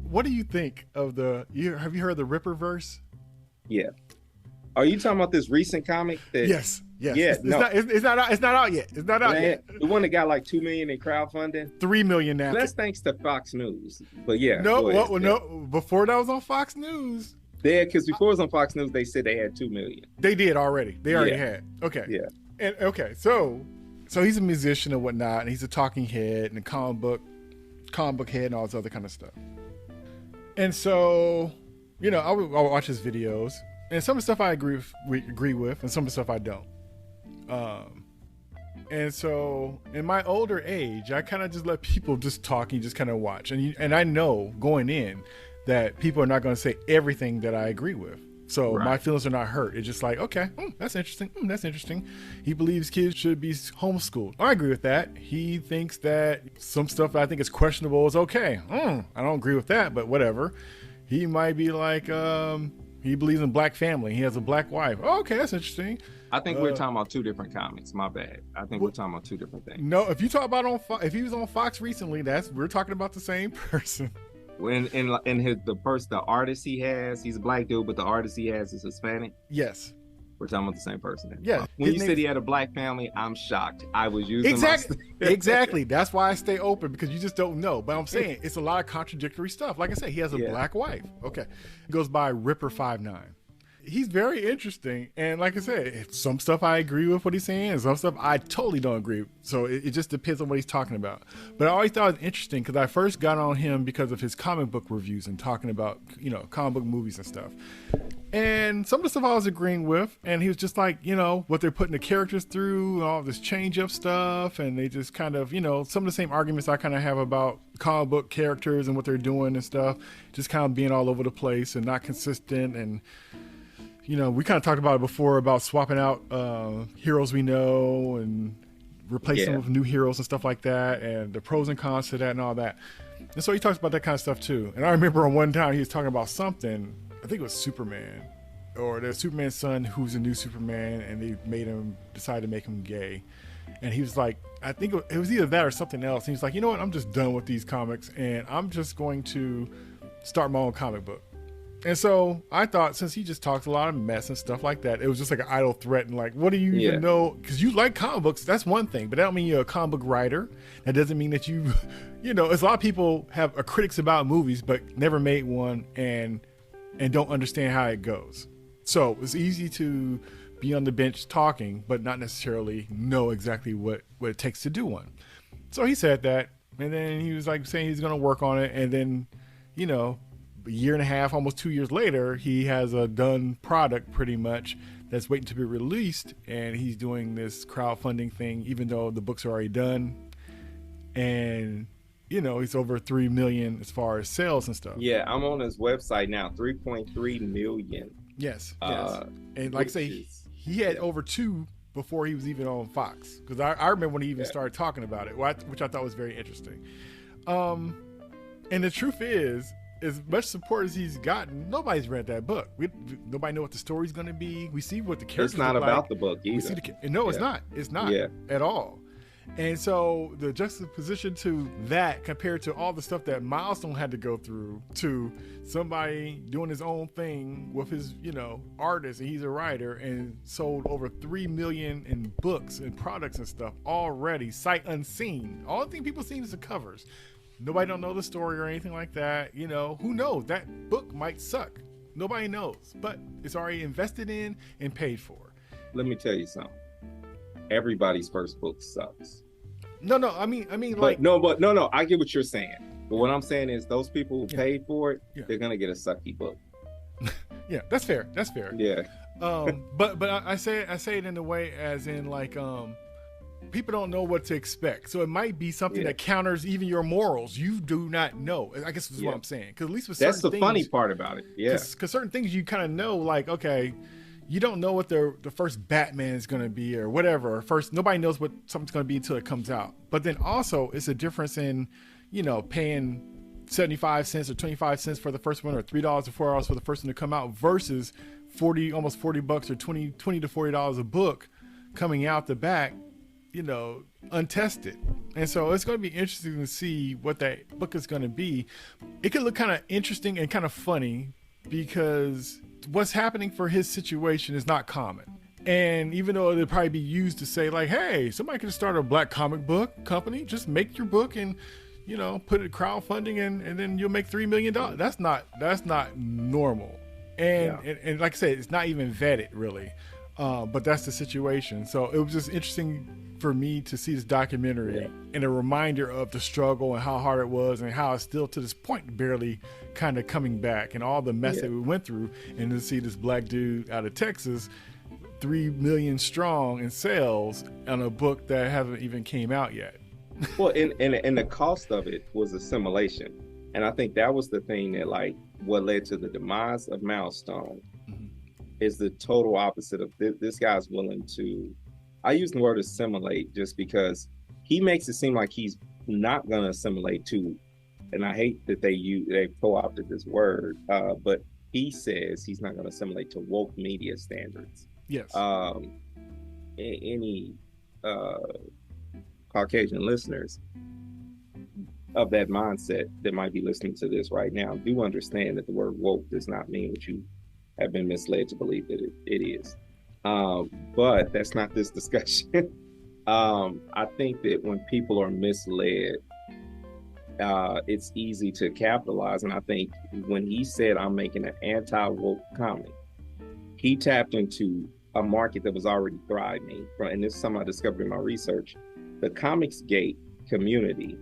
what do you think of have you heard of the Ripperverse? Yeah. Are you talking about this recent comic? Yes. Yeah, It's not out yet. It's not out yet. The one that got like 2 million in crowdfunding. 3 million now. That's thanks to Fox News. But yeah. No. Before that was on Fox News. Yeah, because before it was on Fox News, they said they had 2 million. They did already. They already had. Okay. Yeah. And okay, so he's a musician and whatnot, and he's a talking head and a comic book head and all this other kind of stuff. And so, I'll watch his videos, and some of the stuff I agree with, and some of the stuff I don't. And so in my older age, I kind of just let people just talk and just kind of watch, and I know going in that people are not going to say everything that I agree with. So my feelings are not hurt. It's just like, okay, that's interesting. That's interesting. He believes kids should be homeschooled. I agree with that. He thinks that some stuff that I think is questionable is okay. I don't agree with that, but whatever. He might be like, he believes in black family. He has a black wife. Oh, okay, that's interesting. I think we're talking about two different comics. My bad. I think we're talking about two different things. No, if you talk about if he was on Fox recently, we're talking about the same person. When the artist he has, he's a black dude, but the artist he has is Hispanic. Yes, we're talking about the same person. Yeah. When you said he had a black family, I'm shocked. I was using exactly. That's why I stay open, because you just don't know. But I'm saying it's a lot of contradictory stuff. Like I said, he has a black wife. Okay, he goes by Ripper59. He's very interesting, and like I said, some stuff I agree with what he's saying, and some stuff I totally don't agree with. So it just depends on what he's talking about. But I always thought it was interesting because I first got on him because of his comic book reviews and talking about comic book movies and stuff. And some of the stuff I was agreeing with, and he was just like, what they're putting the characters through, all this change up stuff, and they just kind of, some of the same arguments I kind of have about comic book characters and what they're doing and stuff, just kind of being all over the place and not consistent. And we kind of talked about it before about swapping out heroes we know and replacing them with new heroes and stuff like that, and the pros and cons to that and all that. And so he talks about that kind of stuff too. And I remember on one time he was talking about something, I think it was Superman, or the Superman's son who's a new Superman, and they decided to make him gay. And he was like, I think it was either that or something else. And he's like, you know what, I'm just done with these comics, and I'm just going to start my own comic book. And so I thought, since he just talks a lot of mess and stuff like that, it was just like an idle threat. And like, what do you even know? Because you like comic books, that's one thing, but that don't mean you're a comic book writer. That doesn't mean that it's a lot of people have critics about movies, but never made one and don't understand how it goes. So it's easy to be on the bench talking, but not necessarily know exactly what it takes to do one. So he said that, and then he was like saying he's going to work on it. And then, a year and a half, almost 2 years later, he has a done product pretty much that's waiting to be released, and he's doing this crowdfunding thing even though the books are already done. And he's over 3 million as far as sales and stuff. Yeah, I'm on his website now, 3.3 million. Yes. And like I say, he had over 2 before he was even on Fox, because I remember when he even started talking about it, which I thought was very interesting. And the truth is, as much support as he's gotten, nobody's read that book. Nobody know what the story's going to be. We see what the characters look like. It's not about the book either. It's not. It's not at all. And so the juxtaposition to that compared to all the stuff that Milestone had to go through, to somebody doing his own thing with his, artist, and he's a writer, and sold over 3 million in books and products and stuff already, sight unseen. All the thing people see is the covers. Nobody don't know the story or anything like that. Who knows? That book might suck. Nobody knows, but it's already invested in and paid for. Let me tell you something. Everybody's first book sucks. No. I mean, like, no. I get what you're saying, but what I'm saying is those people who paid for it, they're gonna get a sucky book. Yeah, that's fair. Yeah. But I say it in a way as in like people don't know what to expect, so it might be something that counters even your morals. You do not know. I guess is what I'm saying. Because at least with that's the things, funny part about it. Yeah. Because certain things you kind of know, like, okay, you don't know what the first Batman is going to be or whatever. First, nobody knows what something's going to be until it comes out. But then also, it's a difference in, paying 75 cents or 25 cents for the first one, or $3 or $4 for the first one to come out, versus almost $40 or $20 to $40 a book coming out the back. untested. And so it's going to be interesting to see what that book is going to be. It could look kind of interesting and kind of funny because what's happening for his situation is not common. And even though it'll probably be used to say like, hey, somebody can start a black comic book company, just make your book and, put it crowdfunding and then you'll make $3 million. That's not normal. And like I said, it's not even vetted really. But that's the situation. So it was just interesting for me to see this documentary and a reminder of the struggle and how hard it was and how it's still to this point barely kind of coming back and all the mess that we went through, and to see this black dude out of Texas 3 million strong in sales on a book that hasn't even came out yet. Well, and the cost of it was assimilation. And I think that was the thing that what led to the demise of Milestone is the total opposite of this guy's willing to, I use the word assimilate just because he makes it seem like he's not going to assimilate to, and I hate that they co-opted this word, but he says he's not going to assimilate to woke media standards. Yes. Any Caucasian listeners of that mindset that might be listening to this right now do understand that the word woke does not mean what you have been misled to believe that it is. But that's not this discussion. I think that when people are misled, it's easy to capitalize. And I think when he said, I'm making an anti-woke comic, he tapped into a market that was already thriving. And this is something I discovered in my research. The Comicsgate community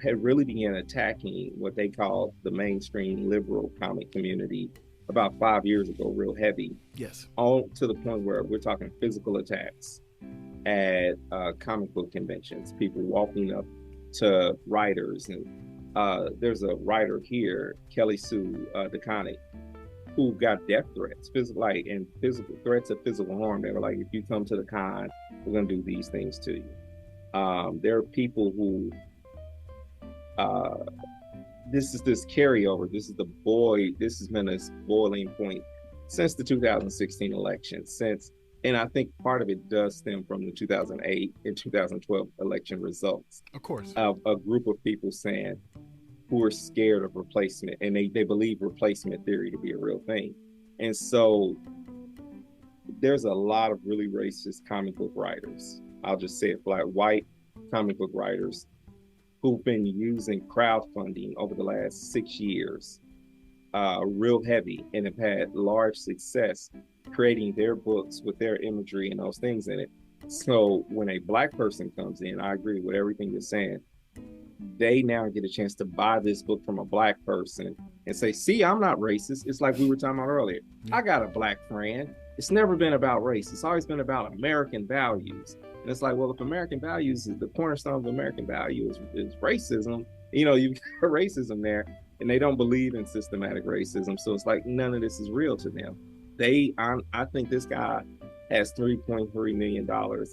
had really began attacking what they call the mainstream liberal comic community about 5 years ago, real heavy. Yes. On to the point where we're talking physical attacks at comic book conventions, people walking up to writers. And there's a writer here, Kelly Sue DeConnick, who got death threats, physical threats of physical harm. They were like, if you come to the con, we're going to do these things to you. There are people who, this carryover. This has been a boiling point since the 2016 election. And I think part of it does stem from the 2008 and 2012 election results. Of course. Of a group of people who are scared of replacement, and they believe replacement theory to be a real thing. And so there's a lot of really racist comic book writers. I'll just say it, black, white comic book writers who've been using crowdfunding over the last 6 years, real heavy, and have had large success creating their books with their imagery and those things in it. So when a black person comes in, I agree with everything you're saying, they now get a chance to buy this book from a black person and say, see, I'm not racist. It's like we were talking about earlier. I got a black friend. It's never been about race. It's always been about American values. And it's like, well, if American values is the cornerstone of American values is racism, you've got racism there, and they don't believe in systematic racism. So it's like, none of this is real to them. I think this guy has $3.3 million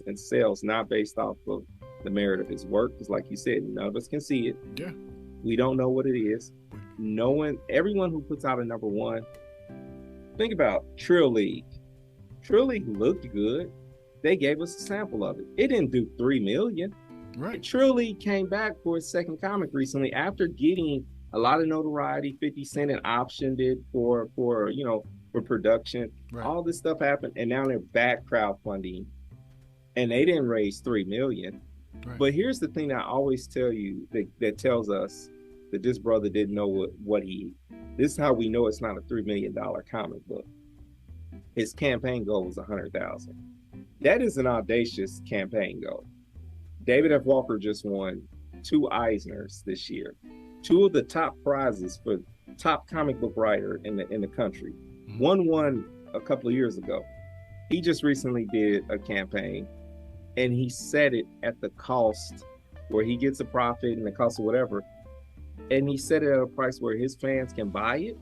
in sales, not based off of the merit of his work, because like you said, none of us can see it. Yeah. We don't know what it is. Everyone who puts out a number one, think about Trill League. Trill League looked good. They gave us a sample of it. It didn't do 3 million. Right. Trill League came back for its second comic recently after getting a lot of notoriety. 50 Cent and optioned it for production. Right. All this stuff happened, and now they're back crowdfunding, and they didn't raise 3 million. Right. But here's the thing that I always tell you that tells us that this brother didn't know this is how we know it's not a $3 million comic book. His campaign goal was 100,000. That is an audacious campaign goal. David F. Walker just won 2 Eisners this year, 2 of the top prizes for top comic book writer in the country. One won a couple of years ago. He just recently did a campaign, and he set it at the cost where he gets a profit and the cost of whatever, and he set it at a price where his fans can buy it,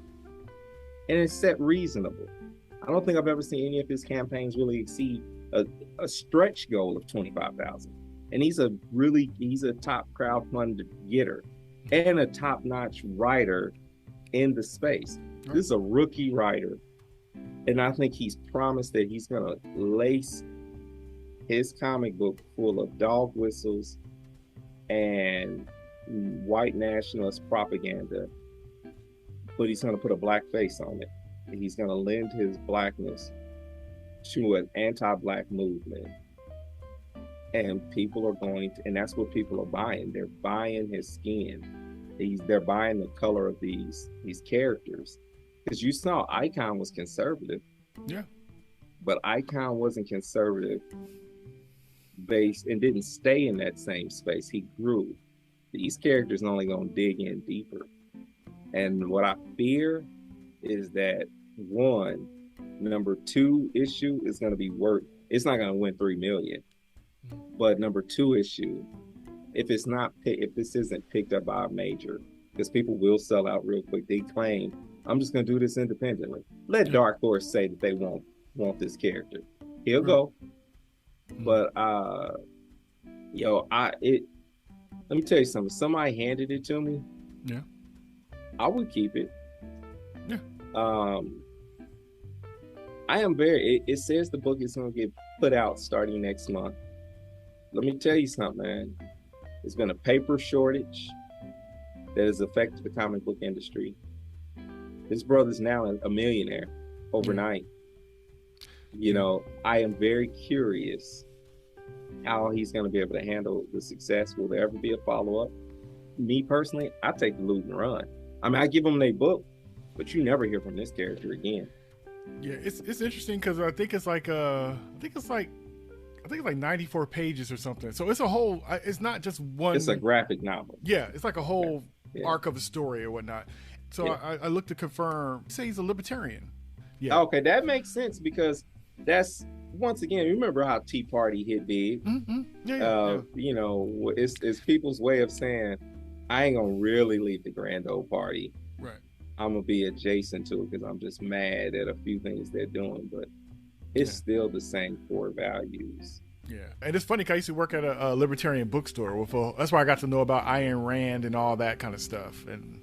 and it's set reasonable. I don't think I've ever seen any of his campaigns really exceed a stretch goal of 25,000. And he's a top crowdfunded getter and a top-notch writer in the space. Right. This is a rookie writer, and I think he's promised that he's going to lace his comic book full of dog whistles and white nationalist propaganda, but he's going to put a black face on it. He's going to lend his blackness to an anti-black movement. And people are going to, and that's what people are buying. They're buying his skin. They're buying the color of these characters. Because you saw Icon was conservative. Yeah. But Icon wasn't conservative based and didn't stay in that same space. He grew. These characters are only going to dig in deeper. And what I fear is that number 2 issue is going to be worth, it's not going to win 3 million. But number 2 issue, if this isn't picked up by a major, because people will sell out real quick. They claim, I'm just going to do this independently. Let Dark Horse say that they won't want this character. He'll go. But let me tell you something. If somebody handed it to me, yeah, I would keep it. Yeah. I am it says the book is going to get put out starting next month. Let me tell you something, man. There's been a paper shortage that has affected the comic book industry. This brother's now a millionaire overnight. You know, I am very curious how he's going to be able to handle the success. Will there ever be a follow-up? Me personally, I take the loot and run. I mean, I give them their book, but you never hear from this character again. Yeah, it's interesting because I think it's like 94 pages or something. So it's a whole. It's not just one. It's a graphic novel. Yeah, it's like a whole arc of a story or whatnot. So I looked to confirm. Say he's a libertarian. Yeah. Okay, that makes sense because that's once again. Remember how Tea Party hit big? Mm-hmm. Yeah. You know, it's people's way of saying, I ain't gonna really leave the grand old party. Right. I'm gonna be adjacent to it because I'm just mad at a few things they're doing, but it's still the same core values. Yeah, and it's funny because I used to work at a libertarian bookstore. That's where I got to know about Ayn Rand and all that kind of stuff. And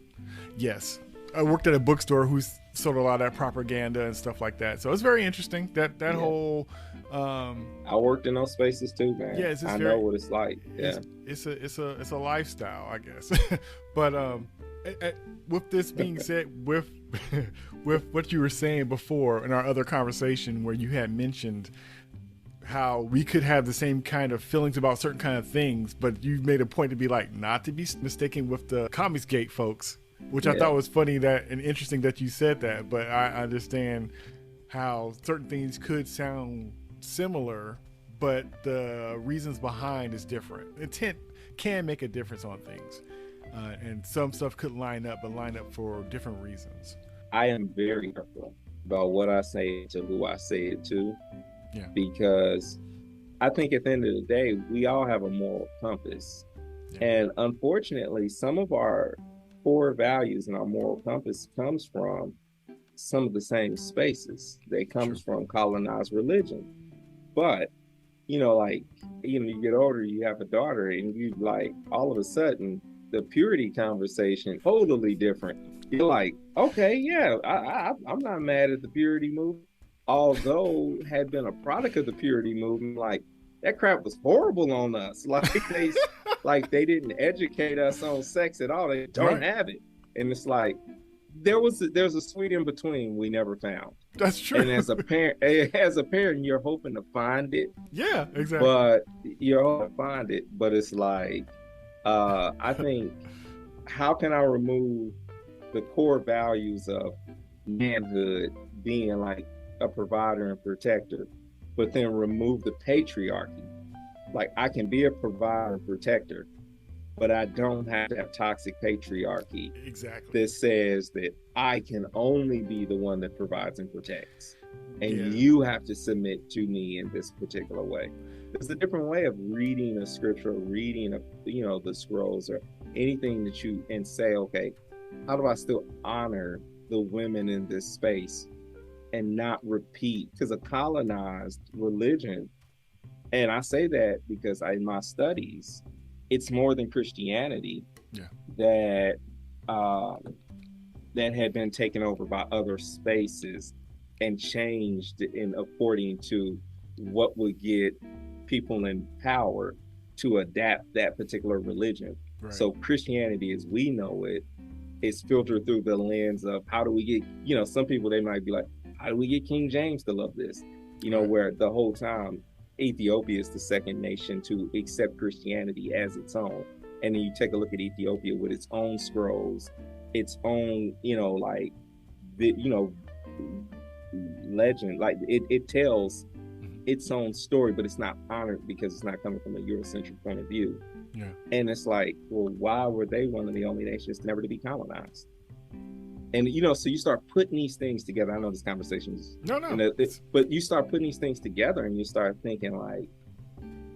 yes, I worked at a bookstore who sold a lot of that propaganda and stuff like that. So it's very interesting that whole. I worked in those spaces too, man. Yeah, I know what it's like. Yeah, it's a lifestyle, I guess. But with this being said, with what you were saying before in our other conversation, where you had mentioned how we could have the same kind of feelings about certain kind of things, but you made a point to be like, not to be mistaken with the Comicsgate folks, which I thought was funny and interesting that you said that. But I understand how certain things could sound similar, but the reasons behind is different. Intent can make a difference on things, and some stuff could line up for different reasons. I am very careful about what I say to who I say it to. Yeah. Because I think at the end of the day, we all have a moral compass. Yeah. And unfortunately, some of our core values and our moral compass comes from some of the same spaces. They comes from colonized religion. But, you know, you get older, you have a daughter, and you all of a sudden, the purity conversation, totally different. You're like, okay, yeah, I'm not mad at the purity movement. Although had been a product of the purity movement, that crap was horrible on us. They didn't educate us on sex at all. They don't have it. And it's there's a sweet in between we never found. That's true. And as a parent, you're hoping to find it. Yeah, exactly. But you're hoping to find it. But it's I think, how can I remove the core values of manhood being a provider and protector, but then remove the patriarchy? I can be a provider and protector, but I don't have to have toxic patriarchy. Exactly. That says that I can only be the one that provides and protects, and you have to submit to me in this particular way. There's a different way of reading a scripture, or reading the scrolls or anything and say, okay, how do I still honor the women in this space and not repeat? Because a colonized religion, and I say that because in my studies, it's more than Christianity that had been taken over by other spaces and changed in according to what would get people in power to adapt that particular religion. Right. So Christianity as we know it is filtered through the lens of how do we get, you know, some people, they might be like, how do we get King James to love this? You know, where the whole time Ethiopia is the second nation to accept Christianity as its own. And then you take a look at Ethiopia with its own scrolls, its own, you know, like, you know, legend. Like it tells its own story, but it's not honored because it's not coming from a Eurocentric point of view. Yeah. And it's like, well, why were they one of the only nations never to be colonized? And, you know, so you start putting these things together. I know this conversation is, but you start putting these things together and you start thinking like,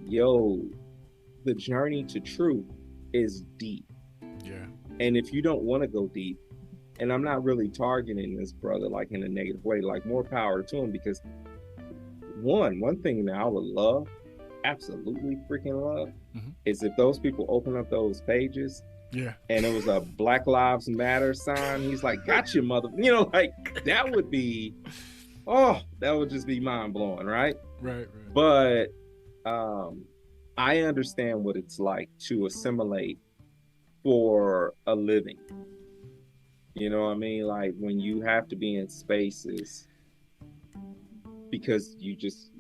yo, the journey to truth is deep. Yeah. And if you don't want to go deep, and I'm not really targeting this brother like in a negative way, like more power to him, because one thing that I would love, absolutely freaking love, is if those people open up those pages, and it was a Black Lives Matter sign. He's like, gotcha, mother. You know, like that would be, that would just be mind blowing, right? Right. But I understand what it's like to assimilate for a living. You know what I mean? Like when you have to be in spaces because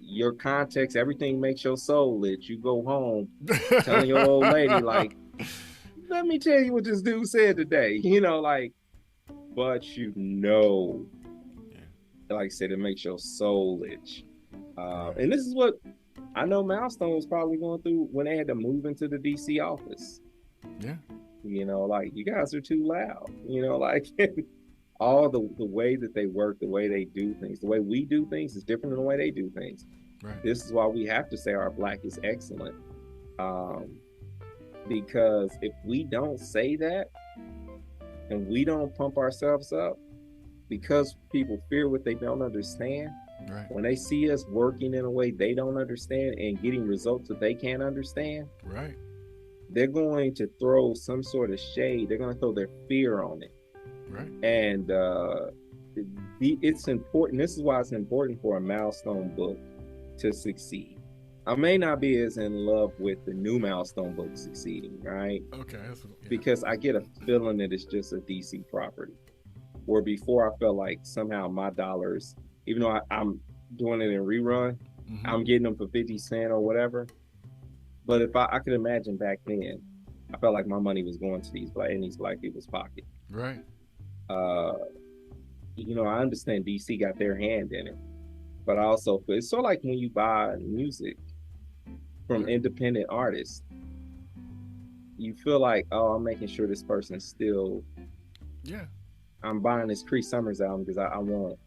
your context, everything makes your soul lit. You go home telling your old lady, like, let me tell you what this dude said today. You know, like, but you know, like I said, it makes your soul itch. And this is what I know Milestone was probably going through when they had to move into the DC office. Yeah. You know, like, you guys are too loud. You know, like, all the way that they work, the way they do things, the way we do things is different than the way they do things. Right. This is why we have to say our Black is excellent. Because if we don't say that and we don't pump ourselves up, because people fear what they don't understand, right. When they see us working in a way they don't understand and getting results that they can't understand, right. They're going to throw some sort of shade. They're going to throw their fear on it. Right. And it's important. This is why it's important for a Milestone book to succeed. I may not be as in love with the new Milestone book succeeding, right? Okay. Because I get a feeling that it's just a DC property. Where before I felt like somehow my dollars, even though I'm doing it in rerun, I'm getting them for 50 cents or whatever. But if I could imagine back then, I felt like my money was going to these Black people's pocket. Right. You know, I understand DC got their hand in it, but I also feel it's sort of like when you buy music from independent artists, you feel like, oh, I'm making sure this person's still, I'm buying this Cree Summers album because I want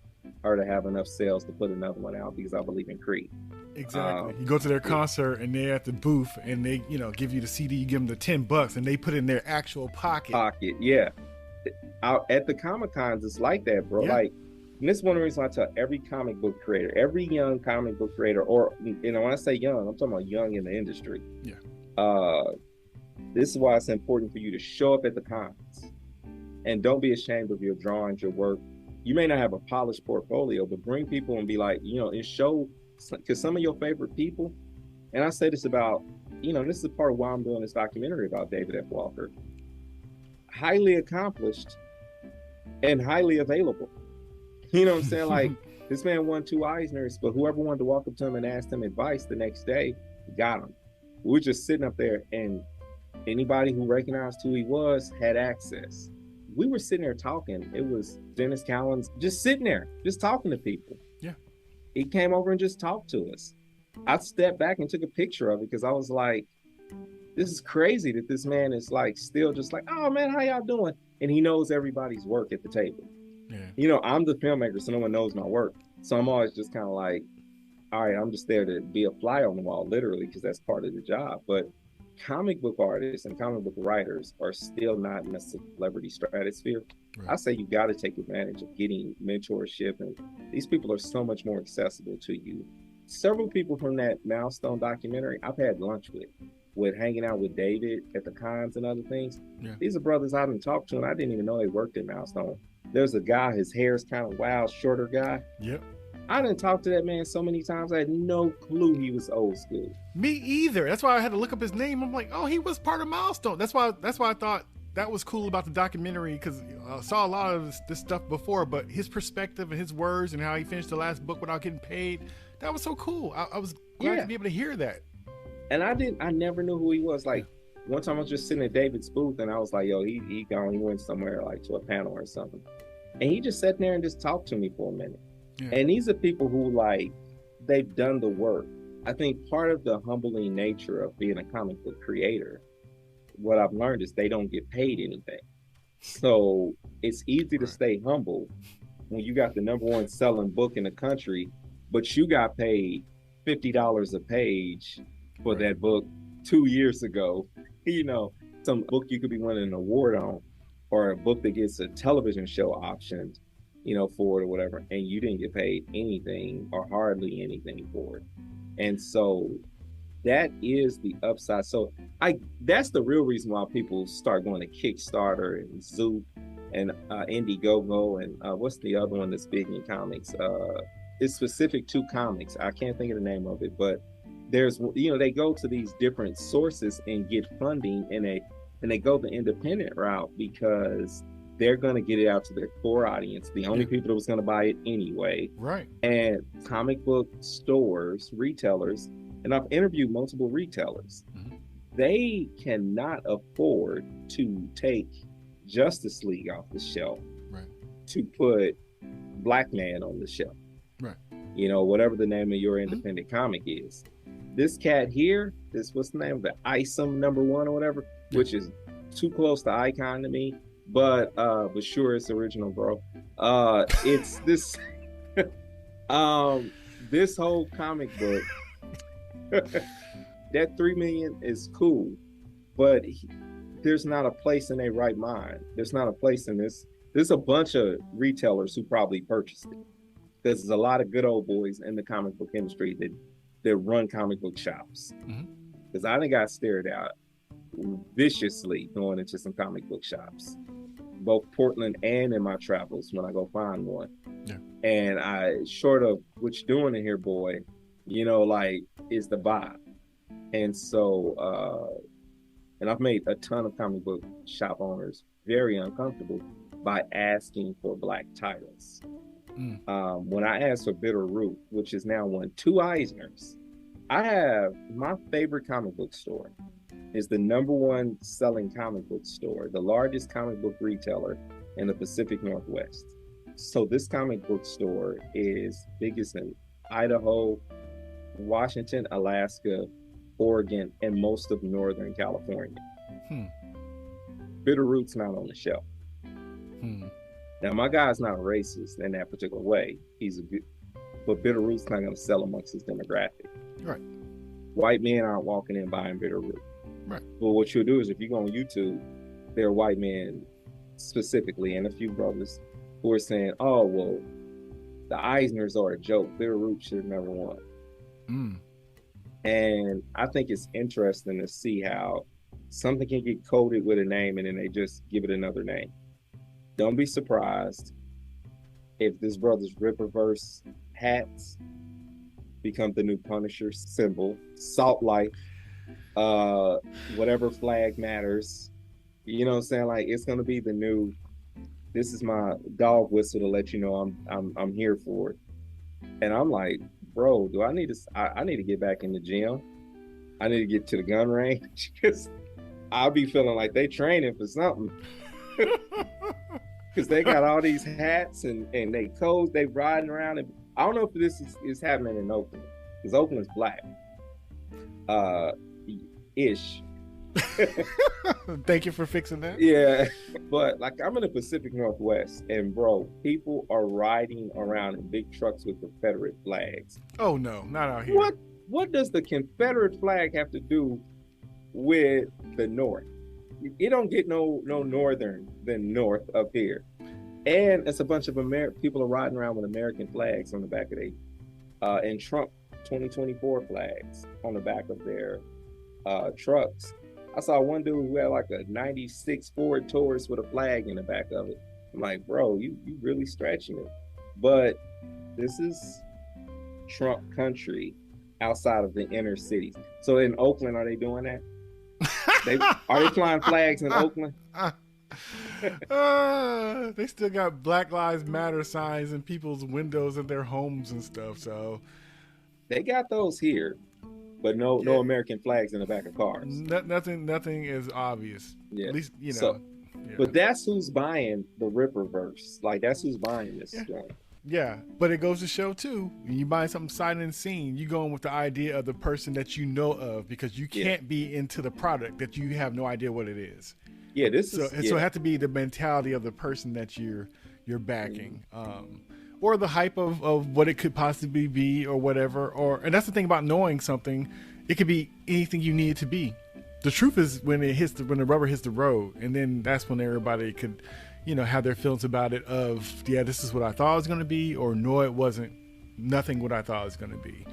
her to have enough sales to put another one out because I believe in Cree. Exactly. You go to their concert and they're at the booth and they, you know, give you the CD, you give them the $10 and they put it in their actual pocket. Yeah. Out at the Comic Cons, it's like that, bro. Yeah. Like, and this is one of the reasons I tell every comic book creator, every young comic book creator, or, you know, when I say young, I'm talking about young in the industry. Yeah. This is why it's important for you to show up at the cons and don't be ashamed of your drawings, your work. You may not have a polished portfolio, but bring people and be like, you know, and show, because some of your favorite people, and I say this about, you know, this is part of why I'm doing this documentary about David F. Walker, highly accomplished and highly available. You know what I'm saying? Like, this man won 2 Eisners, but whoever wanted to walk up to him and ask him advice the next day, got him. We were just sitting up there, and anybody who recognized who he was had access. We were sitting there talking. It was Dennis Collins just sitting there, just talking to people. Yeah. He came over and just talked to us. I stepped back and took a picture of it because I was like, this is crazy that this man is like still just like, oh man, how y'all doing? And he knows everybody's work at the table. Yeah. You know, I'm the filmmaker, so no one knows my work. So I'm always just kind of like, all right, I'm just there to be a fly on the wall, literally, because that's part of the job. But comic book artists and comic book writers are still not in a celebrity stratosphere. Right. I say you got to take advantage of getting mentorship, and these people are so much more accessible to you. Several people from that Milestone documentary I've had lunch with hanging out with David at the cons and other things. Yeah. These are brothers I didn't talk to, and I didn't even know they worked at Milestone. There's a guy, his hair is kind of wild, shorter guy. Yep. I didn't talk to that man so many times. I had no clue he was old school. Me either. That's why I had to look up his name. I'm like, oh, he was part of Milestone. That's why I thought that was cool about the documentary, because I saw a lot of this stuff before, but his perspective and his words and how he finished the last book without getting paid, that was so cool. I was glad to be able to hear that. And I never knew who he was. Like, one time I was just sitting at David's booth and I was like, yo, he gone, he went somewhere like to a panel or something. And he just sat there and just talked to me for a minute. Yeah. And these are people who, like, they've done the work. I think part of the humbling nature of being a comic book creator, what I've learned is they don't get paid anything. So it's easy to stay humble when you got the #1 selling book in the country, but you got paid $50 a page for that book 2 years ago. You know, some book you could be winning an award on, or a book that gets a television show optioned, you know, for it or whatever, and you didn't get paid anything or hardly anything for it. And so that is the upside. So that's the real reason why people start going to Kickstarter and Zoop and Indiegogo and what's the other one that's big in comics? It's specific to comics. I can't think of the name of it, but there's, you know, they go to these different sources and get funding, and they go the independent route because they're going to get it out to their core audience, the only people that was going to buy it anyway. Right. And comic book stores, retailers, and I've interviewed multiple retailers, they cannot afford to take Justice League off the shelf to put Black Man on the shelf. Right. You know, whatever the name of your independent comic is. This cat here, what's the name of the Isom #1 or whatever, which is too close to Icon to me, but sure, it's original, bro. It's this this whole comic book. That $3 million is cool, but there's not a place in their right mind. There's not a place in this. There's a bunch of retailers who probably purchased it. There's a lot of good old boys in the comic book industry that run comic book shops. Because I done got stared out viciously going into some comic book shops, both Portland and in my travels when I go find one. Yeah. And I, short of what you doing in here, boy, you know, like, is the vibe. And so, and I've made a ton of comic book shop owners very uncomfortable by asking for Black titles. When I asked for Bitterroot, which has now won 2 Eisners, I have my favorite comic book store is the #1 selling comic book store, the largest comic book retailer in the Pacific Northwest. So this comic book store is biggest in Idaho, Washington, Alaska, Oregon, and most of Northern California. Bitterroot's not on the shelf. Now, my guy's not a racist in that particular way. But Bitterroot's not going to sell amongst his demographic. Right. White men aren't walking in buying Bitterroot. Right. But what you'll do is, if you go on YouTube, there are white men specifically, and a few brothers who are saying, oh, well, the Eisners are a joke. Bitterroot should have never won. And I think it's interesting to see how something can get coded with a name and then they just give it another name. Don't be surprised if this brother's Ripperverse hats become the new Punisher symbol, Salt Life, whatever flag matters. You know what I'm saying? Like, it's gonna be the new, this is my dog whistle to let you know I'm here for it. And I'm like, bro, do I need to get back in the gym? I need to get to the gun range because I'll be feeling like they training for something. Because they got all these hats and they codes, they riding around. And I don't know if this is happening in Oakland, because Oakland's black. Ish. Thank you for fixing that. Yeah, but like, I'm in the Pacific Northwest, and bro, people are riding around in big trucks with Confederate flags. Oh no, not out here. What does the Confederate flag have to do with the North? It don't get no northern than north up here. And it's a bunch of people are riding around with American flags on the back of and Trump 2024 flags on the back of their trucks. I saw one dude who had like a 96 Ford Taurus with a flag in the back of it. I'm like, bro, you really stretching it. But this is Trump country outside of the inner cities. So in Oakland, are they doing that? Are they flying flags in Oakland? They still got Black Lives Matter signs in people's windows of their homes and stuff. So they got those here, but no American flags in the back of cars. Nothing is obvious. Yeah. At least, you know. So, but that's who's buying the Ripperverse. Like, that's who's buying this joint. Yeah, but it goes to show too, when you buy something sight unseen, you going with the idea of the person that you know of, because you can't be into the product that you have no idea what it is. Yeah, so it has to be the mentality of the person that you're backing, or the hype of what it could possibly be, or whatever. And that's the thing about knowing something; it could be anything you need it to be. The truth is when the rubber hits the road, and then that's when everybody could, have their feelings about it. This is what I thought it was going to be, or no, it wasn't. Nothing what I thought it was going to be.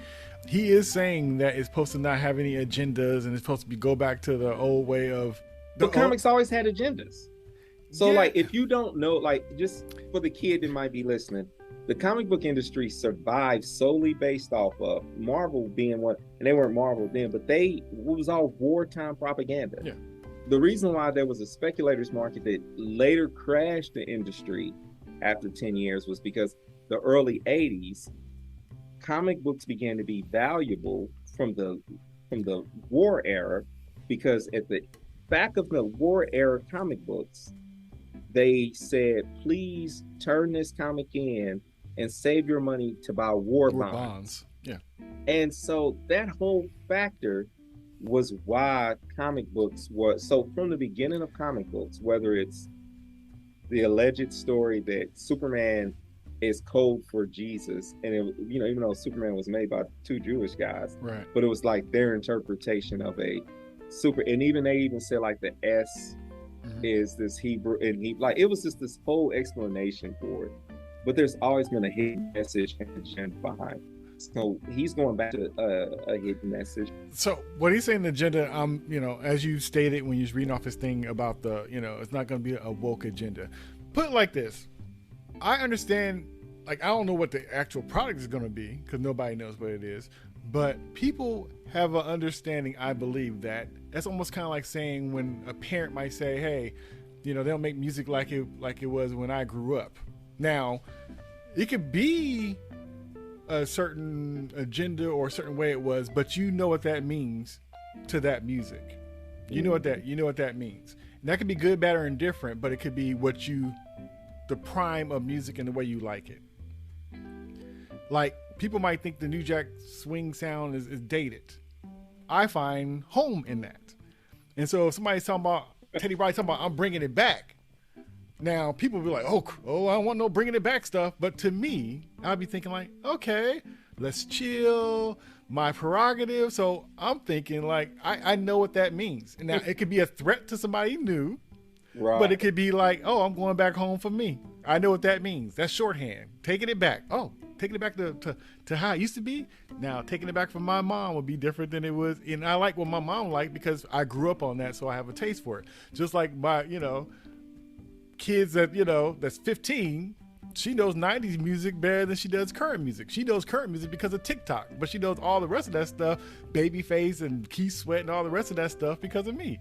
He is saying that it's supposed to not have any agendas, and it's supposed to go back to the old way of. But comics always had agendas. So, like, if you don't know, like, just for the kid that might be listening, the comic book industry survived solely based off of Marvel being one, and they weren't Marvel then, but it was all wartime propaganda. Yeah. The reason why there was a speculators market that later crashed the industry after 10 years was because the early 80s, comic books began to be valuable from the war era, because at the back of the war era comic books, they said, please turn this comic in and save your money to buy war bonds. Yeah. And so that whole factor was why comic books were. So from the beginning of comic books, whether it's the alleged story that Superman is code for Jesus, and even though Superman was made by two Jewish guys, right? But it was like their interpretation of a super, and they even said like the S is this Hebrew, and it was just this whole explanation for it. But there's always been a hidden message and agenda behind. So he's going back to a hidden message. So what he's saying, the agenda, as you stated when you was reading off his thing about the, it's not going to be a woke agenda. Put it like this. I understand, like, I don't know what the actual product is going to be, because nobody knows what it is. But people have an understanding, I believe, that that's almost kind of like saying when a parent might say, hey, they'll make music like it was when I grew up. Now, it could be a certain agenda or a certain way it was, but you know what that means to that music. You know what that means. And that could be good, bad, or indifferent, but it could be the prime of music and the way you like it. Like, people might think the New Jack Swing sound is dated. I find home in that. And so if somebody's talking about, Teddy Riley talking about, I'm bringing it back. Now, people will be like, oh, I don't want no bringing it back stuff. But to me, I'll be thinking like, okay, let's chill, my prerogative. So I'm thinking like, I know what that means. And now it could be a threat to somebody new, right? But it could be like, oh, I'm going back home for me. I know what that means. That's shorthand. Taking it back. Oh, taking it back to how it used to be. Now, taking it back from my mom would be different than it was. And I like what my mom liked because I grew up on that, so I have a taste for it. Just like my, kids that, that's 15, she knows 90s music better than she does current music. She knows current music because of TikTok, but she knows all the rest of that stuff, Babyface and Keith Sweat and all the rest of that stuff because of me.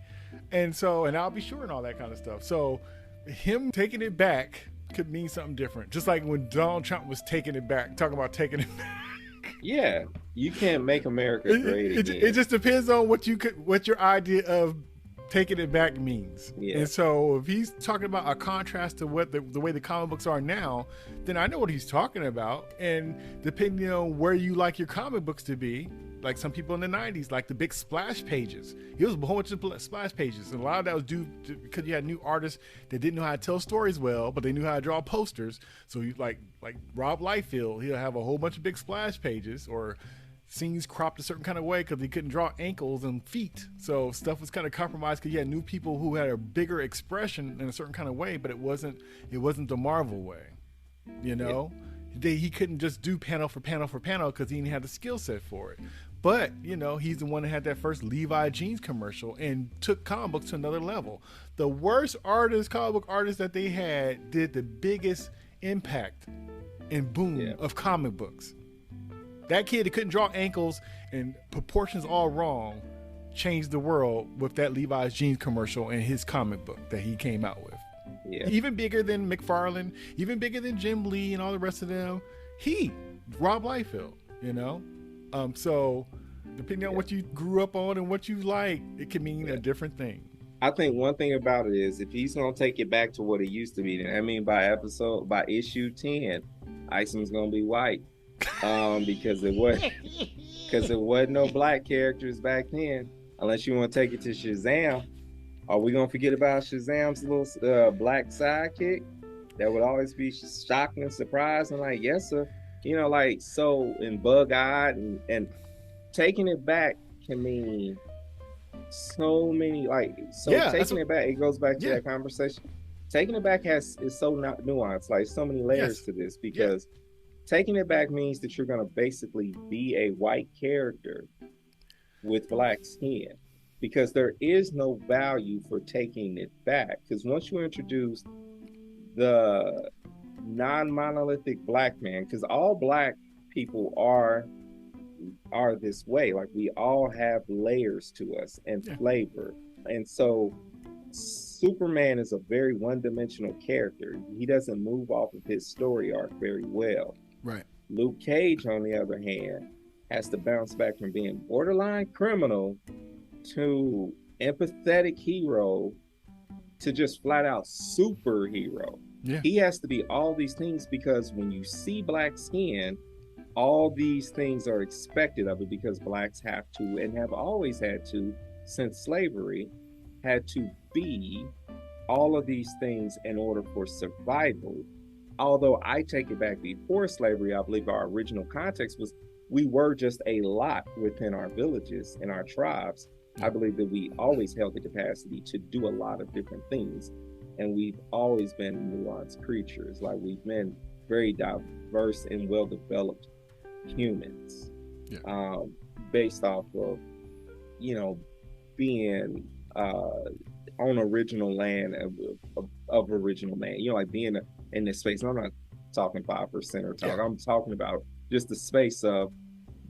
And I'll be sure and all that kind of stuff. So him taking it back could mean something different. Just like when Donald Trump was taking it back, talking about taking it back. Yeah, you can't make America great again. It just depends on what your idea of taking it back means. Yeah. And so if he's talking about a contrast to what the way the comic books are now, then I know what he's talking about. And depending on where you like your comic books to be, like some people in the 90s, like the big splash pages. It was a whole bunch of splash pages. And a lot of that was due to, because you had new artists that didn't know how to tell stories well, but they knew how to draw posters. So you like Rob Liefeld, he'll have a whole bunch of big splash pages or scenes cropped a certain kind of way because he couldn't draw ankles and feet. So stuff was kind of compromised because you had new people who had a bigger expression in a certain kind of way, but it wasn't the Marvel way, Yeah. He couldn't just do panel for panel for panel because he didn't have the skill set for it. But, he's the one that had that first Levi jeans commercial and took comic books to another level. The worst comic book artists that they had did the biggest impact and boom of comic books. That kid that couldn't draw ankles and proportions all wrong changed the world with that Levi's jeans commercial and his comic book that he came out with. Yeah. Even bigger than McFarlane, even bigger than Jim Lee and all the rest of them. Rob Liefeld, you know? So depending on what you grew up on and what you like, it can mean a different thing. I think one thing about it is if he's gonna take it back to what it used to be, then I mean by issue 10, Iceman's gonna be white. Because it wasn't no black characters back then. Unless you want to take it to Shazam. Are we gonna forget about Shazam's little black sidekick that would always be shocked and surprised and like, yes sir, you know, like, so, and bug-eyed and taking it back can mean so many, like, so taking it back, it goes back to that conversation. Taking it back is so not nuanced, like so many layers to this, because taking it back means that you're gonna basically be a white character with black skin, because there is no value for taking it back. Because once you introduce the non-monolithic black man, because all black people are this way, like we all have layers to us and flavor, and so Superman is a very one-dimensional character. He doesn't move off of his story arc very well. Right. Luke Cage, on the other hand, has to bounce back from being borderline criminal to empathetic hero to just flat out superhero. Yeah. He has to be all these things, because when you see black skin, all these things are expected of it, because blacks have to, and have always had to since slavery, had to be all of these things in order for survival. Although I take it back, before slavery, I believe our original context was we were just a lot within our villages and our tribes. I believe that we always held the capacity to do a lot of different things. And we've always been nuanced creatures. Like, we've been very diverse and well-developed humans, based off of, you know, being on original land of original man, you know, like being in this space. And I'm not talking 5% or talk. I'm talking about just the space of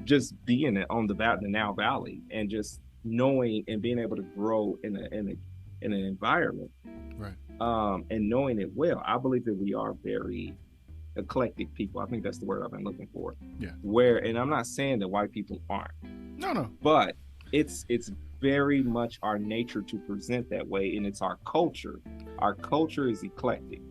just being on the Now Valley, and just knowing and being able to grow in an environment, right? And knowing it well. I believe that we are very eclectic people. I think that's the word I've been looking for. Yeah. And I'm not saying that white people aren't. No. But it's very much our nature to present that way, and it's our culture. Our culture is eclectic.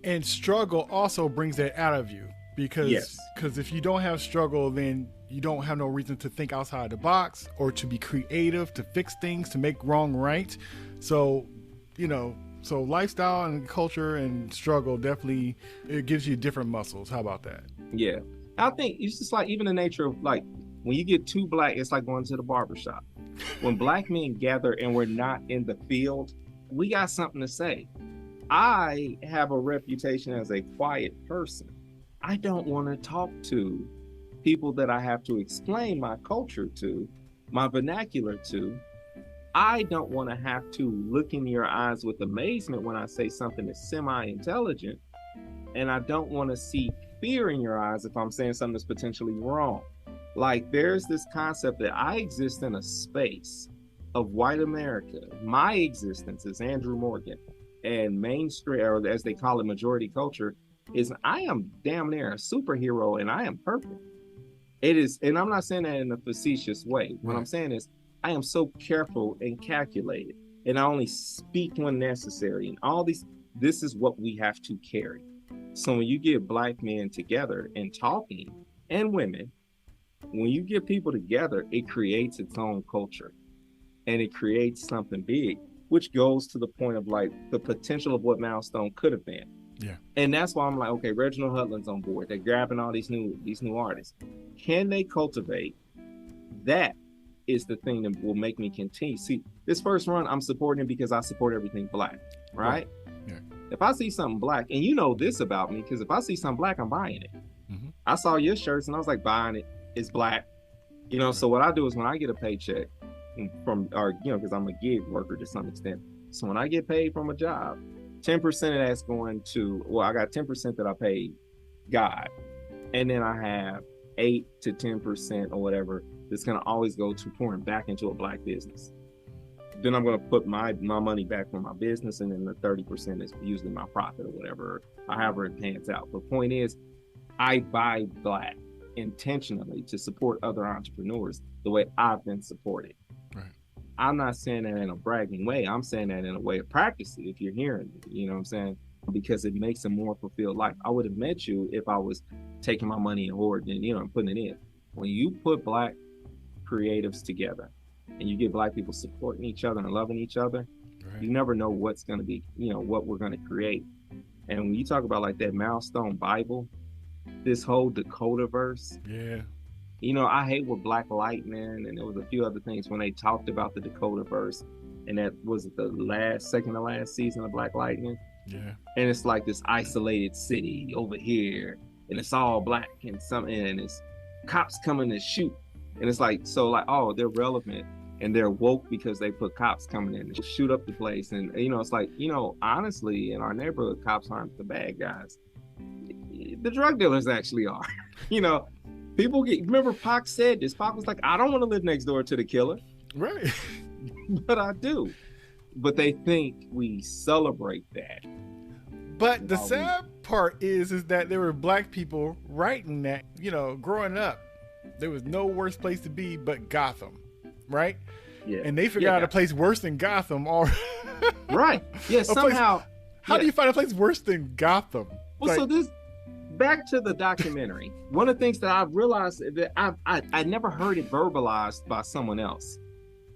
And struggle also brings that out of you, because if you don't have struggle, then you don't have no reason to think outside the box or to be creative, to fix things, to make wrong right. So, you know, so lifestyle and culture and struggle definitely, it gives you different muscles. How about that? Yeah. I think it's just like even the nature of, like, when you get too black, it's like going to the barbershop. When black men gather and we're not in the field, we got something to say. I have a reputation as a quiet person. I don't want to talk to people that I have to explain my culture to, my vernacular to. I don't want to have to look in your eyes with amazement when I say something that's semi-intelligent. And I don't want to see fear in your eyes if I'm saying something that's potentially wrong. Like, there's this concept that I exist in a space of white America. My existence as Andrew Morgan, and mainstream, or as they call it, majority culture, is I am damn near a superhero, and I am perfect. It is, and I'm not saying that in a facetious way. What I'm saying is I am so careful and calculated, and I only speak when necessary. And all these, this is what we have to carry. So when you get black men together and talking, and women, when you get people together, it creates its own culture, and it creates something big, which goes to the point of like the potential of what Milestone could have been. Yeah. And that's why I'm like, okay, Reginald Hudlin's on board. They're grabbing all these new artists. Can they cultivate? That is the thing that will make me continue. See, this first run, I'm supporting it because I support everything black, right? Yeah. If I see something black, and you know this about me, because if I see something black, I'm buying it. Mm-hmm. I saw your shirts and I was like, buying it. It's black. You know, so what I do is when I get a paycheck from, or, you know, because I'm a gig worker to some extent. So when I get paid from a job, 10% of that's going to, well, I got 10% that I pay God. And then I have 8 to 10% or whatever that's going to always go to pouring back into a Black business. Then I'm going to put my money back from my business, and then the 30% is usually my profit or whatever, however it pans out. The point is, I buy Black intentionally to support other entrepreneurs the way I've been supported. Right. I'm not saying that in a bragging way. I'm saying that in a way of practice, if you're hearing me, you know what I'm saying? Because it makes a more fulfilled life. I would have met you if I was taking my money and hoarding it, and putting it in. When you put Black creatives together and you get Black people supporting each other and loving each other, right, you never know what's going to be, what we're going to create. And when you talk about like that Milestone Bible, this whole Dakotaverse. Yeah. I hate with Black Lightning, and there was a few other things when they talked about the Dakotaverse, and that was the second to last season of Black Lightning. Yeah. And it's like this isolated city over here, and it's all Black and it's cops coming to shoot. And it's like, oh, they're relevant and they're woke because they put cops coming in to shoot up the place. And, it's like, honestly, in our neighborhood, cops aren't the bad guys. The drug dealers actually are. People remember Pac said this. Pac was like, I don't want to live next door to the killer. Right. But I do. But they think we celebrate that. But the sad part is that there were Black people writing that, growing up, there was no worse place to be but Gotham, right? Yeah. And they figured out a place worse than Gotham. Right. Yeah, somehow. How do you find a place worse than Gotham? Well, so this, back to the documentary, one of the things that I've realized that I never heard it verbalized by someone else,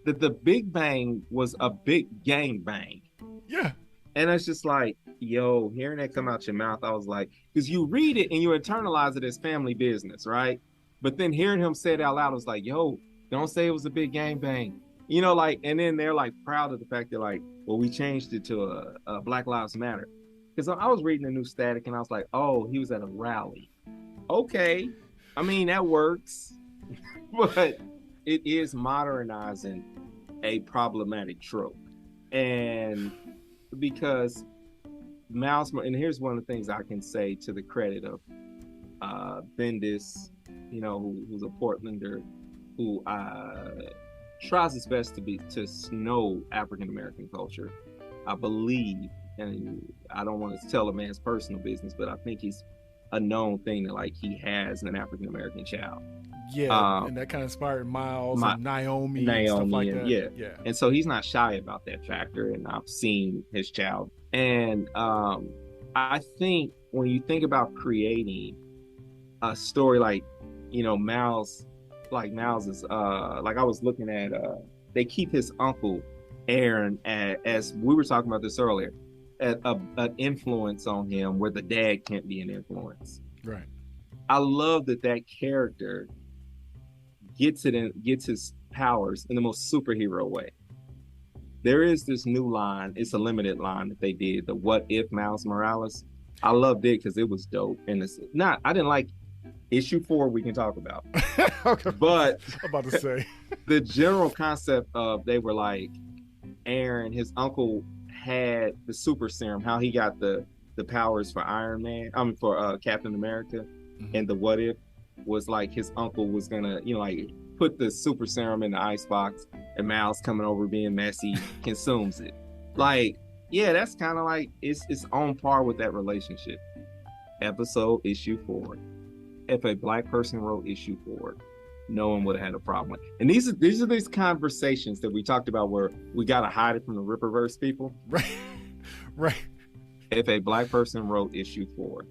that the Big Bang was a big gang bang. Yeah. And it's just like, yo, hearing that come out your mouth, I was like, because you read it and you internalize it as family business, right? But then hearing him say it out loud, I was like, yo, don't say it was a big gang bang. And then they're like proud of the fact that like, well, we changed it to a Black Lives Matter. Because I was reading the new static and I was like, oh, he was at a rally. Okay. I mean, that works. But it is modernizing a problematic trope. And because and here's one of the things I can say to the credit of Bendis, who's a Portlander, who tries his best to know African American culture. I believe, and I don't want to tell a man's personal business, but I think he's a known thing that like he has an African American child. Yeah, and that kind of inspired Miles and Naomi and stuff like that. Yeah. And so he's not shy about that factor, and I've seen his child. And I think when you think about creating a story like, Miles is like I was looking at they keep his uncle Aaron as we were talking about this earlier, an influence on him where the dad can't be an influence. Right. I love that character gets his powers in the most superhero way. There is this new line, it's a limited line that they did, the What If Miles Morales. I loved it because it was dope. And I didn't like issue 4, we can talk about. Okay. But I'm about to say the general concept of, they were like, Aaron, his uncle had the super serum, how he got the powers for for Captain America. Mm-hmm. And the what if was like his uncle was gonna, like put the super serum in the icebox, and Miles coming over being messy consumes it. Like, yeah, that's kind of like it's on par with that relationship. Episode issue 4. If a Black person wrote issue 4, no one would have had a problem with it. And these are these conversations that we talked about where we gotta hide it from the Ripperverse people. Right. If a Black person wrote issue 4,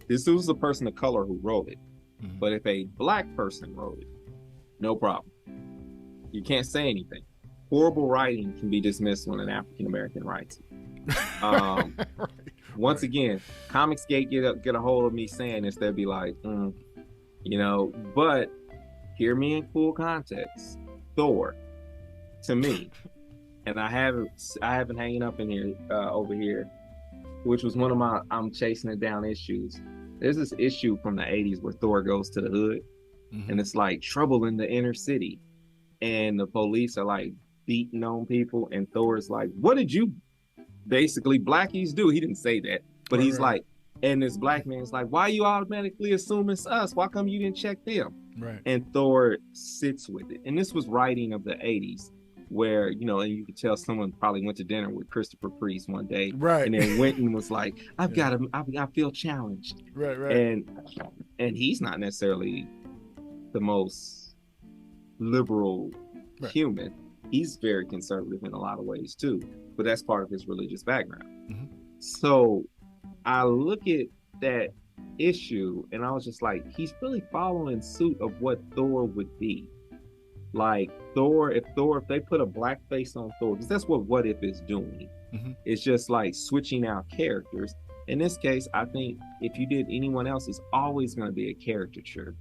this was a person of color who wrote it. Mm-hmm. But if a Black person wrote it, no problem. You can't say anything. Horrible writing can be dismissed when an African American writes it. Once again, Comicsgate get a hold of me saying this, they'll be like, but hear me in full context. Thor, to me, and I have it hanging up in here over here, which was one of my I'm chasing it down issues. There's this issue from the 80s where Thor goes to the hood, mm-hmm. and it's like trouble in the inner city, and the police are like beating on people, and Thor's like, what did you basically blackies do? He didn't say that, but he's like, And this black man's like, why you automatically assuming it's us? Why come you didn't check them? Right. And Thor sits with it. And this was writing of the 80s where, you know, and you could tell someone probably went to dinner with Christopher Priest one day. Right. And then went and was like, I feel challenged. Right. And he's not necessarily the most liberal human. He's very conservative in a lot of ways too, but that's part of his religious background. Mm-hmm. So I look at that issue and I was just like, he's really following suit of what Thor would be. Like if they put a black face on Thor, because that's what If is doing. Mm-hmm. It's just like switching out characters. In this case, I think if you did anyone else, it's always going to be a caricature,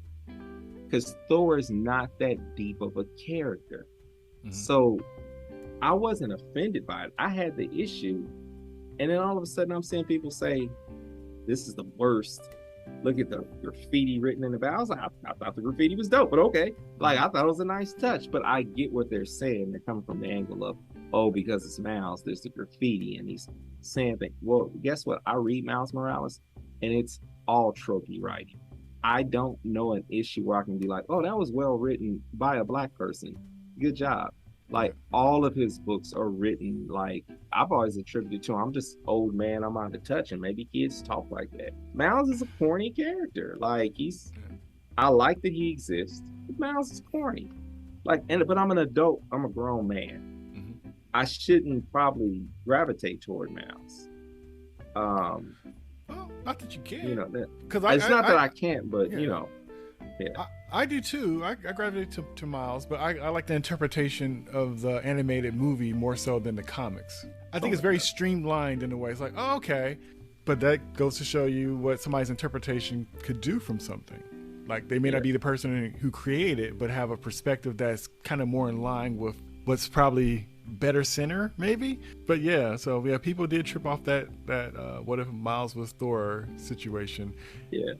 because Thor is not that deep of a character. Mm-hmm. So I wasn't offended by it. I had the issue. And then all of a sudden I'm seeing people say, this is the worst. Look at the graffiti written in the back. I was like, I thought the graffiti was dope, but okay. Like, I thought it was a nice touch, but I get what they're saying. They're coming from the angle of, oh, because it's Miles, there's the graffiti, and he's saying things. Well, guess what? I read Miles Morales, and it's all tropey writing. I don't know an issue where I can be like, oh, that was well written by a black person. Good job. Like, all of his books are written like, I've always attributed to him, I'm just old man, I'm out of touch, and maybe kids talk like that. Miles is a corny character. Like, I like that he exists, but Miles is corny. Like, but I'm an adult, I'm a grown man. Mm-hmm. I shouldn't probably gravitate toward Miles. Well, not that you can't. You know, it's not that I can't, but you know. Yeah. I do too. I gravitate to Miles, but I like the interpretation of the animated movie more so than the comics. I think it's very streamlined in a way. It's like, oh, okay. But that goes to show you what somebody's interpretation could do from something. Like, they may not be the person who created it, but have a perspective that's kind of more in line with what's probably better center, maybe. But yeah, so yeah, people did trip off that what if Miles was Thor situation. Yeah.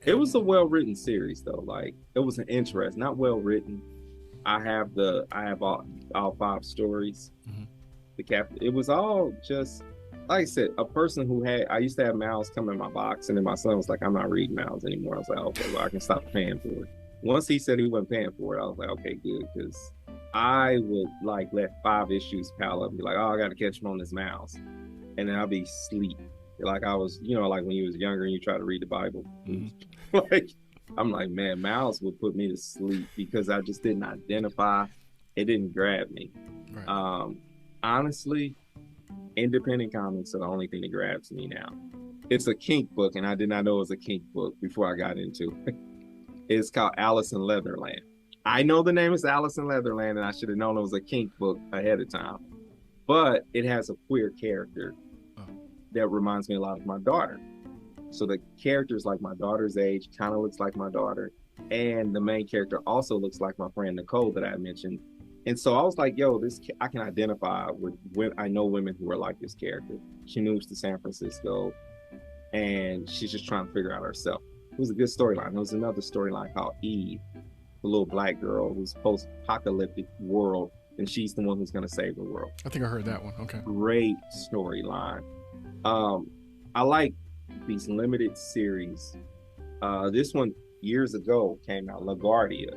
It was a well-written series, though. Like, it was an interest, not well-written. I have all 5 stories. Mm-hmm. It was all just, like I said, a person who I used to have Miles come in my box, and then my son was like, I'm not reading Miles anymore. I was like, okay, well, I can stop paying for it. Once he said he wasn't paying for it, I was like, okay, good, because I would like let 5 issues pile up and be like, oh, I got to catch him on this Miles. And then I'll be asleep. Like I was, you know, like when you was younger and you try to read the Bible. Mm-hmm. Like, I'm like, man, Miles would put me to sleep because I just didn't identify. It didn't grab me. Right. Honestly, independent comics are the only thing that grabs me now. It's a kink book, and I did not know it was a kink book before I got into it. It's called Alice in Leatherland. I know the name is Alice in Leatherland, and I should have known it was a kink book ahead of time. But it has a queer character that reminds me a lot of my daughter. So the character's like my daughter's age, kind of looks like my daughter. And the main character also looks like my friend Nicole that I mentioned. And so I was like, yo, I can identify with I know women who are like this character. She moves to San Francisco and she's just trying to figure out herself. It was a good storyline. There was another storyline called Eve, the little black girl who's post-apocalyptic world, and she's the one who's going to save the world. I think I heard that one. Okay. Great storyline. I like these limited series. This one years ago came out, LaGuardia.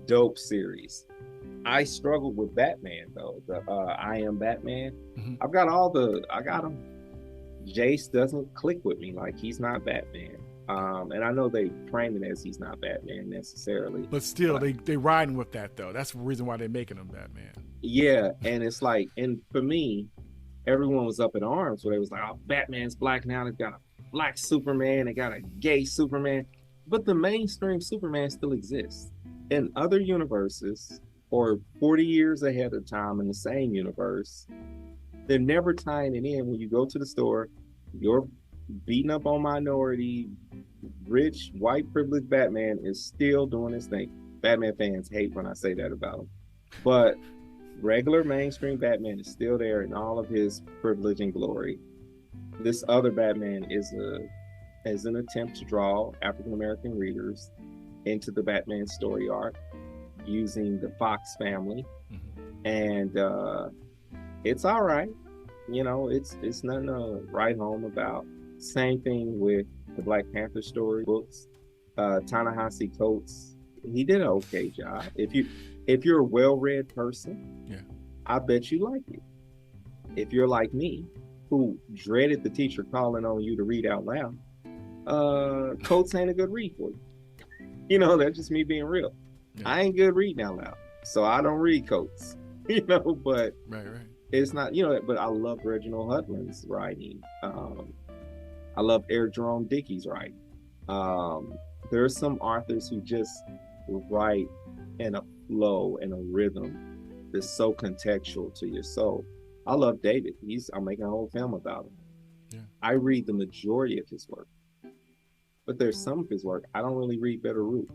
Dope series. I struggled with Batman though. The I Am Batman. Mm-hmm. I got them. Jace doesn't click with me. Like, he's not Batman. And I know they frame it as he's not Batman necessarily. But still, they riding with that though. That's the reason why they're making him Batman. Yeah, and it's like, and for me, everyone was up in arms where they was like, oh, Batman's black now. They've got a black Superman. They got a gay Superman. But the mainstream Superman still exists. In other universes, or 40 years ahead of time in the same universe, they're never tying it in. When you go to the store, you're beating up on minority, rich, white, privileged Batman is still doing his thing. Batman fans hate when I say that about him. But regular mainstream Batman is still there in all of his privilege and glory. This other Batman is an attempt to draw African-American readers into the Batman story arc using the Fox family. Mm-hmm. And it's all right. You know, it's nothing to write home about. Same thing with the Black Panther story books. Ta-Nehisi Coates, he did an okay job. If you're a well-read person, yeah, I bet you like it. If you're like me, who dreaded the teacher calling on you to read out loud, Coates ain't a good read for you. You know, that's just me being real. Yeah. I ain't good reading out loud, so I don't read Coates. You know, but right. It's not, you know, but I love Reginald Hudlin's writing. I love Eric Jerome Dickey's writing. There are some authors who just write in a flow and a rhythm that's so contextual to your soul. I love David. I'm making a whole film about him. Yeah. I read the majority of his work, but there's some of his work I don't really read. Better Root,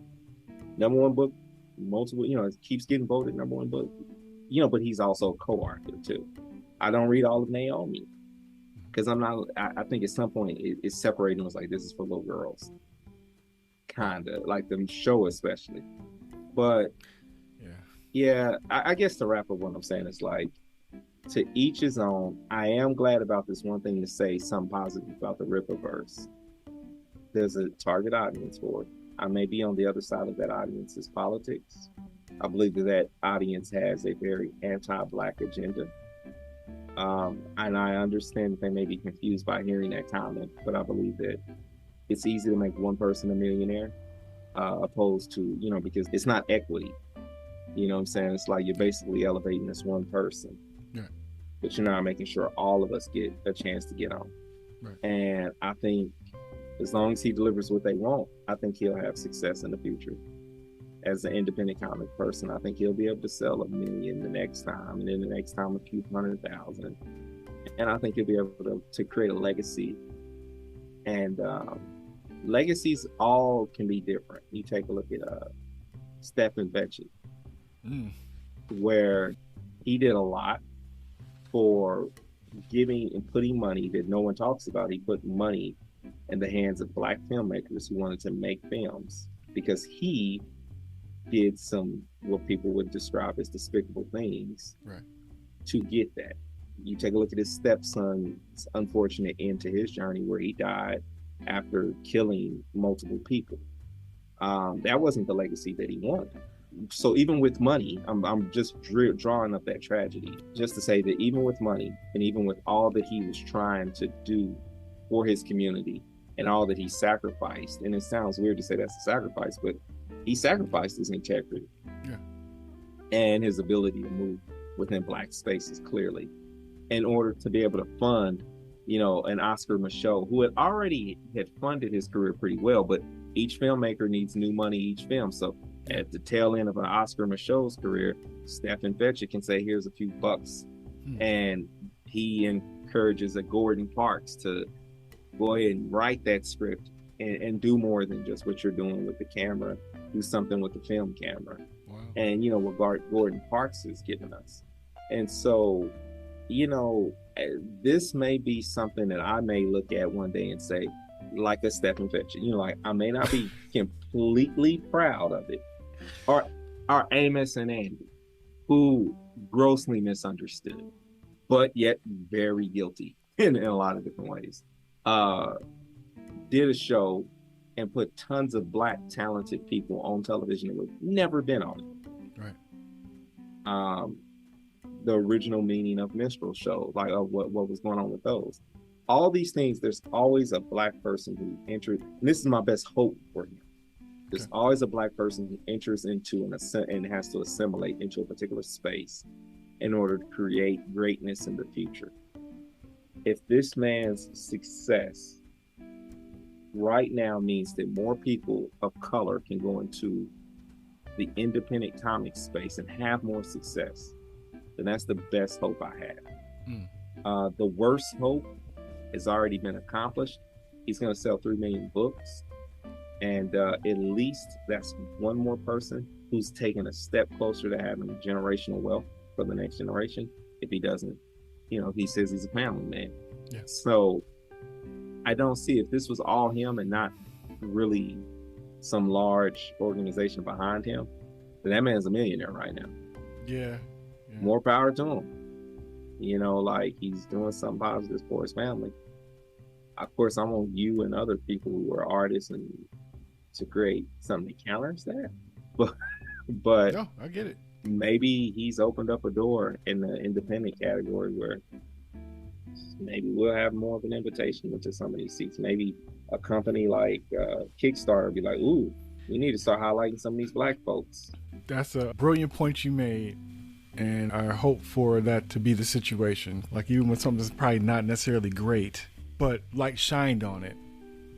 #1 book, multiple, you know, it keeps getting voted #1 book. You know, but he's also a co-author too. I don't read all of Naomi because I think at some point it's separating. It was like, this is for little girls, kind of like the show especially. But yeah, I guess to wrap up what I'm saying is like, to each his own. I am glad about this one thing to say something positive about the Ripperverse. There's a target audience for it. I may be on the other side of that audience's politics. I believe that audience has a very anti-Black agenda. And I understand that they may be confused by hearing that comment, but I believe that it's easy to make one person a millionaire, opposed to, you know, because it's not equity. You know what I'm saying? It's like you're basically elevating this one person, but you're not making sure all of us get a chance to get on. Right. And I think as long as he delivers what they want, I think he'll have success in the future. As an independent comic person, I think he'll be able to sell 1 million the next time, and then the next time a few 100,000. And I think he'll be able to create a legacy. And legacies all can be different. You take a look at Stephen Fetchit, where he did a lot for giving and putting money that no one talks about. He put money in the hands of Black filmmakers who wanted to make films, because he did some what people would describe as despicable things to get that. You take a look at his stepson's unfortunate end to his journey, where he died after killing multiple people. That wasn't the legacy that he wanted. So even with money, I'm just drawing up that tragedy just to say that even with money and even with all that he was trying to do for his community and all that he sacrificed, and it sounds weird to say that's a sacrifice, but he sacrificed his integrity and his ability to move within Black spaces clearly in order to be able to fund, you know, an Oscar Micheaux, who had funded his career pretty well, but each filmmaker needs new money each film. So at the tail end of an Oscar Micheaux's career, Stephen Fetchit can say, here's a few bucks. And he encourages a Gordon Parks to go ahead and write that script and do more than just what you're doing with the camera. Do something with the film camera. Wow. And, you know, what Gordon Parks is giving us. And so, you know, this may be something that I may look at one day and say, like a Stephen Fetchit, you know, like I may not be completely proud of it. Or Amos and Andy, who grossly misunderstood, but yet very guilty in a lot of different ways. Did a show and put tons of Black talented people on television that would never been on it. Right. The original meaning of minstrel show, like what was going on with those. All these things, there's always a Black person who entered, and this is my best hope for him. There's always a Black person who enters into and has to assimilate into a particular space in order to create greatness in the future. If this man's success right now means that more people of color can go into the independent comic space and have more success, then that's the best hope I have. The worst hope has already been accomplished. He's going to sell 3 million books. And at least that's one more person who's taken a step closer to having generational wealth for the next generation. If he doesn't, you know, he says he's a family man. Yeah. So I don't see, if this was all him and not really some large organization behind him, then that man's a millionaire right now. Yeah. More power to him. You know, like he's doing something positive for his family. of course, I want you and other people who are artists and to create something that counters that. But no, I get it. Maybe he's opened up a door in the independent category where maybe we'll have more of an invitation into some of these seats. Maybe a company like Kickstarter be like, ooh, we need to start highlighting some of these Black folks. That's a brilliant point you made. And I hope for that to be the situation. Like, even when something's probably not necessarily great, but like shined on it,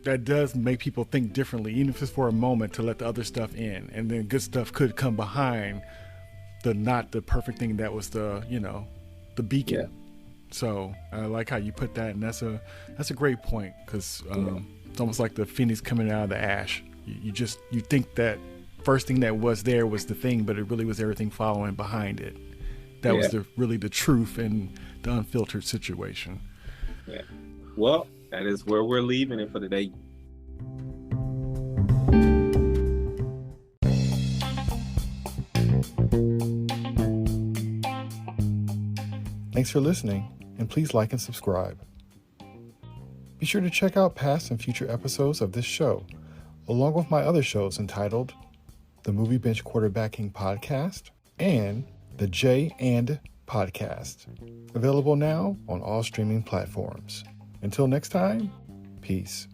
that does make people think differently, even if it's for a moment, to let the other stuff in. And then good stuff could come behind the not the perfect thing that was the beacon. Yeah. So I like how you put that, and that's a great point, because it's almost like the phoenix coming out of the ash. You think that first thing that was there was the thing, but it really was everything following behind it. That was really the truth and the unfiltered situation. Yeah. Well, that is where we're leaving it for today. Thanks for listening, and please like and subscribe. Be sure to check out past and future episodes of this show, along with my other shows entitled The Movie Bench Quarterbacking Podcast and The J and Podcast, available now on all streaming platforms. Until next time, peace.